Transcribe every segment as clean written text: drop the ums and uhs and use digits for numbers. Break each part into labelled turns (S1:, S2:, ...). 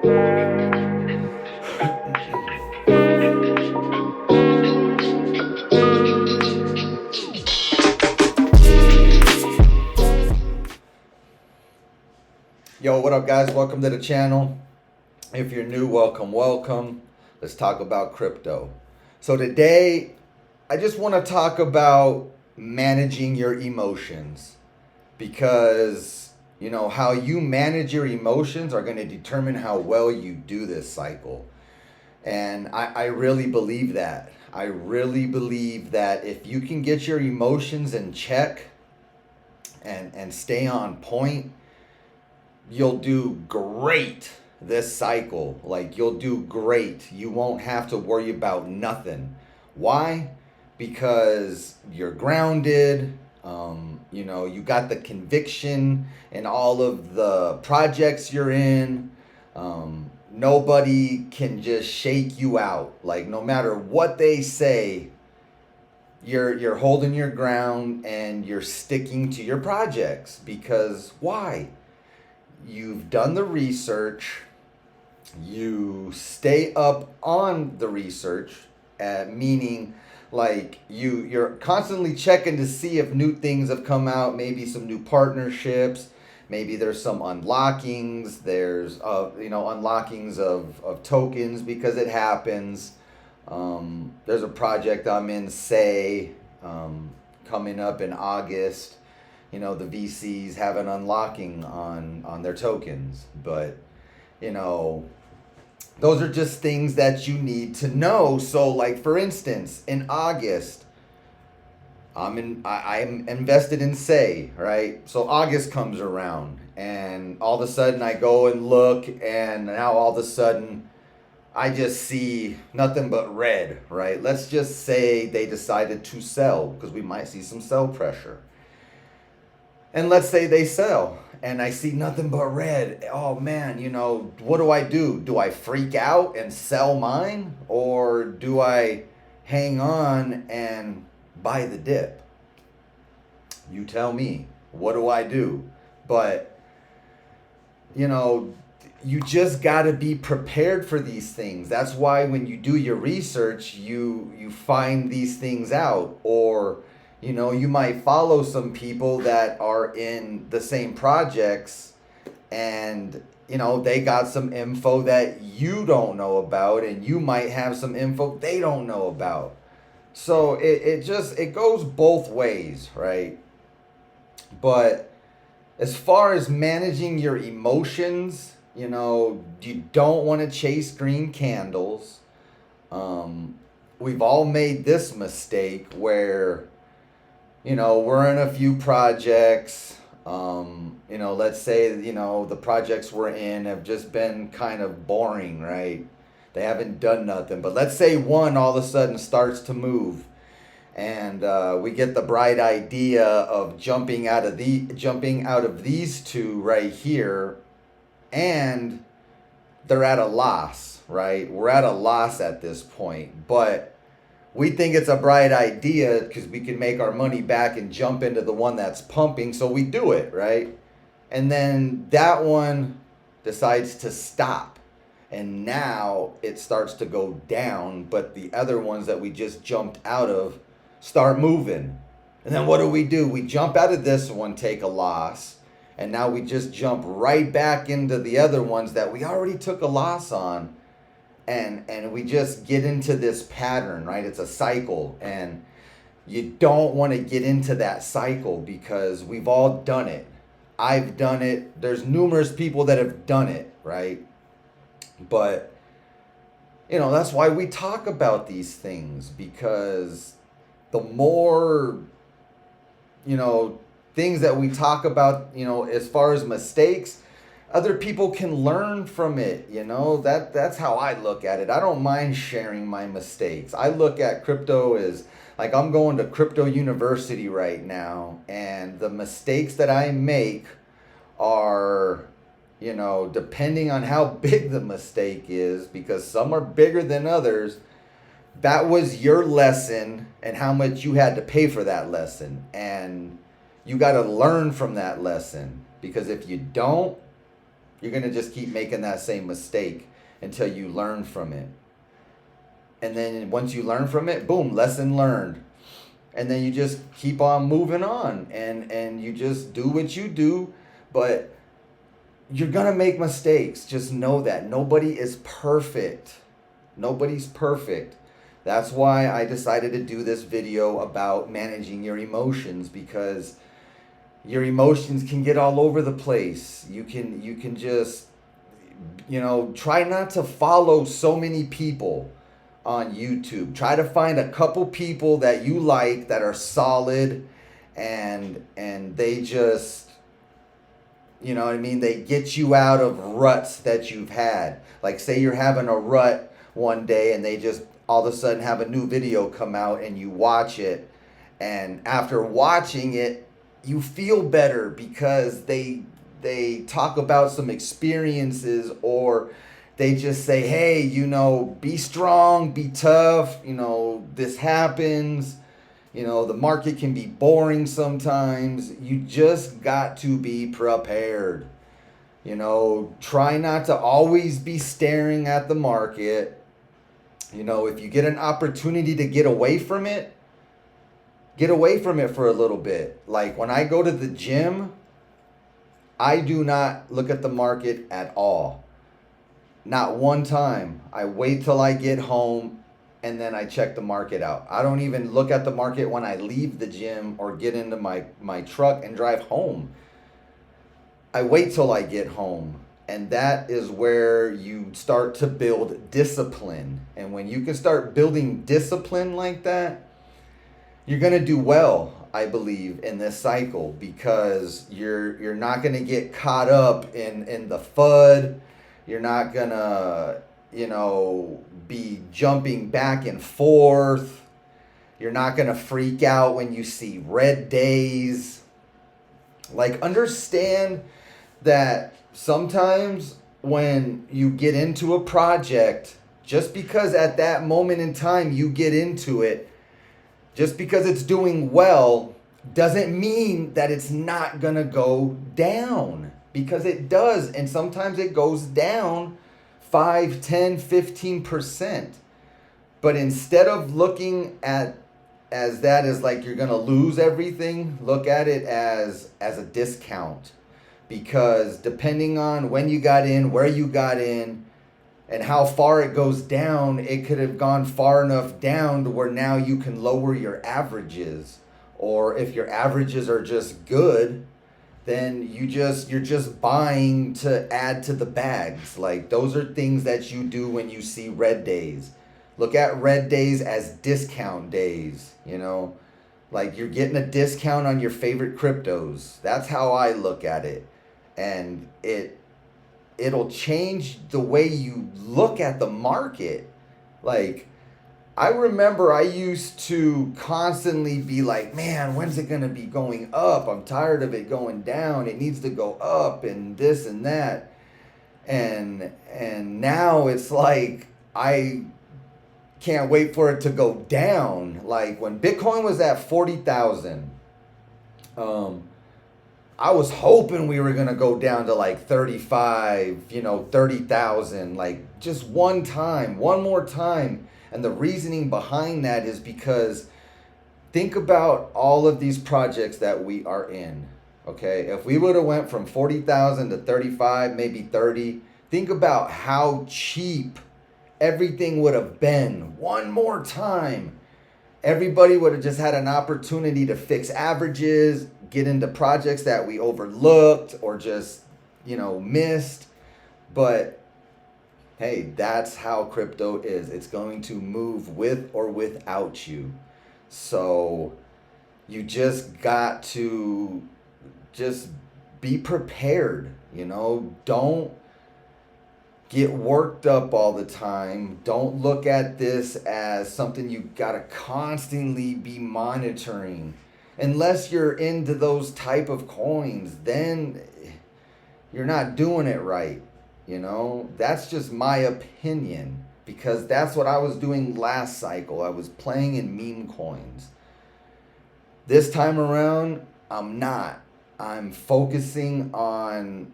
S1: Yo, what up, guys? Welcome to the channel. If you're new, welcome. Let's talk about crypto. So today, I just want to talk about managing your emotions, because how you manage your emotions are going to determine how well you do this cycle. And I really believe that. I really believe that if you can get your emotions in check and stay on point, you'll do great this cycle. Like, you'll do great. You won't have to worry about nothing. Why? Because you're grounded. You got the conviction in all of the projects you're in. Nobody can just shake you out. Like, no matter what they say, you're holding your ground and you're sticking to your projects. Because why? You've done the research, you stay up on the research, meaning like you're constantly checking to see if new things have come out, maybe some new partnerships, maybe there's some unlockings, there's unlockings of tokens, because it happens. There's a project I'm in, say, coming up in August. The VCs have an unlocking on their tokens. But those are just things that you need to know. So, like, for instance, in August, I'm invested in Say, right? So August comes around and all of a sudden I go and look, and now all of a sudden I just see nothing but red, right? Let's just say they decided to sell, because we might see some sell pressure. And let's say they sell and I see nothing but red. Oh man, what do? Do I freak out and sell mine? Or do I hang on and buy the dip? You tell me. What do I do? But, you just got to be prepared for these things. That's why when you do your research, you find these things out. Or you might follow some people that are in the same projects, and they got some info that you don't know about, and you might have some info they don't know about. So it goes both ways, right? But as far as managing your emotions, you don't want to chase green candles. We've all made this mistake where we're in a few projects. Let's say, the projects we're in have just been kind of boring, right? They haven't done nothing. But let's say one all of a sudden starts to move, and we get the bright idea of jumping out of these two right here, and they're at a loss, right? We're at a loss at this point, but we think it's a bright idea because we can make our money back and jump into the one that's pumping. So we do it, right? And then that one decides to stop. And now it starts to go down. But the other ones that we just jumped out of start moving. And then what do? We jump out of this one, take a loss. And now we just jump right back into the other ones that we already took a loss on. And we just get into this pattern, right? It's a cycle, and you don't want to get into that cycle, because we've all done it. I've done it. There's numerous people that have done it, right? But that's why we talk about these things, because the more things that we talk about, as far as mistakes, other people can learn from it. That's how I look at it. I don't mind sharing my mistakes. I look at crypto as like, I'm going to crypto university right now, and the mistakes that I make are, depending on how big the mistake is, because some are bigger than others. That was your lesson and how much you had to pay for that lesson. And you got to learn from that lesson, because if you don't, You're going to just keep making that same mistake until you learn from it. And then once you learn from it, boom, lesson learned. And then you just keep on moving on, and you just do what you do. But you're going to make mistakes. Just know that. Nobody is perfect. Nobody's perfect. That's why I decided to do this video about managing your emotions, because your emotions can get all over the place. You can just, try not to follow so many people on YouTube. Try to find a couple people that you like that are solid, and they just, you know what I mean, they get you out of ruts that you've had. Like, say you're having a rut one day and they just all of a sudden have a new video come out, and you watch it, and after watching it you feel better because they talk about some experiences, or they just say, hey, be strong, be tough, this happens, the market can be boring sometimes. You just got to be prepared. Try not to always be staring at the market. If you get an opportunity to get away from it for a little bit. Like when I go to the gym, I do not look at the market at all. Not one time. I wait till I get home and then I check the market out. I don't even look at the market when I leave the gym or get into my truck and drive home. I wait till I get home. And that is where you start to build discipline. And when you can start building discipline like that, you're going to do well, I believe, in this cycle, because you're not going to get caught up in the FUD. You're not going to, be jumping back and forth. You're not going to freak out when you see red days. Like, understand that sometimes when you get into a project, just because at that moment in time you get into it, just because it's doing well, doesn't mean that it's not going to go down. Because it does. And sometimes it goes down 5, 10, 15%. But instead of looking at as that as like you're going to lose everything, look at it as a discount. Because depending on when you got in, where you got in, and how far it goes down, it could have gone far enough down to where now you can lower your averages. Or if your averages are just good, then you're just buying to add to the bags. Like, those are things that you do when you see red days. Look at red days as discount days, Like, you're getting a discount on your favorite cryptos. That's how I look at it. And it'll change the way you look at the market. Like, I remember I used to constantly be like, man, when's it going to be going up? I'm tired of it going down. It needs to go up and this and that. And now it's like, I can't wait for it to go down. Like when Bitcoin was at 40,000, I was hoping we were going to go down to like 35, 30,000, like just one more time. And the reasoning behind that is because think about all of these projects that we are in. Okay, if we would have went from 40,000 to 35, maybe 30, think about how cheap everything would have been one more time. Everybody would have just had an opportunity to fix averages, get into projects that we overlooked or just, missed. But hey, that's how crypto is. It's going to move with or without you. So you just got to just be prepared, Don't get worked up all the time. Don't look at this as something you got to constantly be monitoring. Unless you're into those type of coins, then you're not doing it right. That's just my opinion, because that's what I was doing last cycle. I was playing in meme coins. This time around, I'm not. I'm focusing on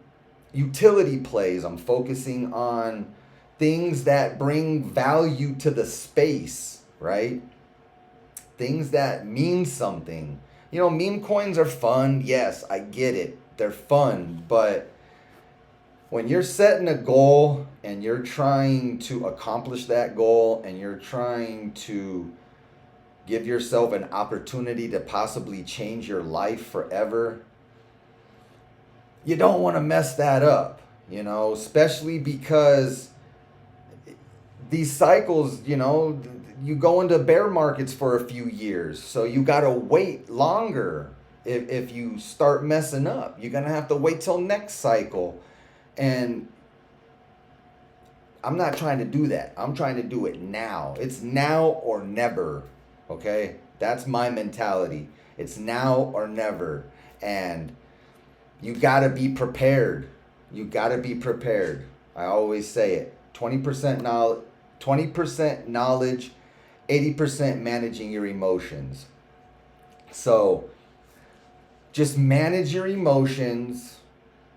S1: utility plays. I'm focusing on things that bring value to the space, right? Things that mean something. Meme coins are fun. Yes, I get it. They're fun. But when you're setting a goal and you're trying to accomplish that goal and you're trying to give yourself an opportunity to possibly change your life forever, you don't want to mess that up, especially because these cycles, you go into bear markets for a few years. So you got to wait longer. If you start messing up, you're going to have to wait till next cycle. And I'm not trying to do that. I'm trying to do it now. It's now or never. Okay? That's my mentality. It's now or never. And you got to be prepared. You got to be prepared. I always say it. 20% knowledge, 80% managing your emotions. So just manage your emotions,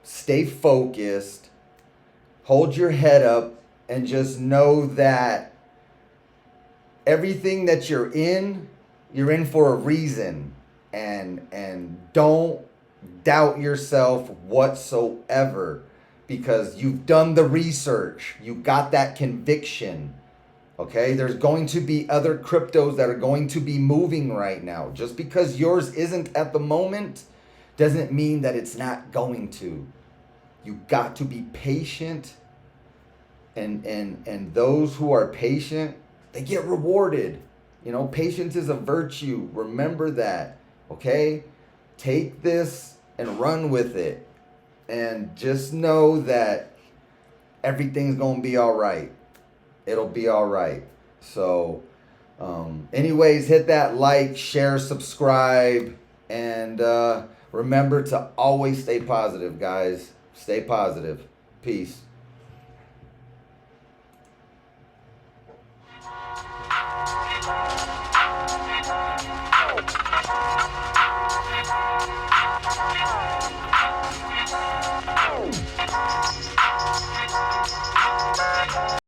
S1: stay focused, hold your head up, and just know that everything that you're in for a reason. And don't doubt yourself whatsoever, because you've done the research. You got that conviction. Okay, there's going to be other cryptos that are going to be moving right now. Just because yours isn't at the moment doesn't mean that it's not going to. You got to be patient, and those who are patient, they get rewarded. Patience is a virtue. Remember that. Okay? Take this and run with it. And just know that everything's going to be all right. It'll be all right. So, anyways, hit that like, share, subscribe, and remember to always stay positive, guys. Stay positive. Peace.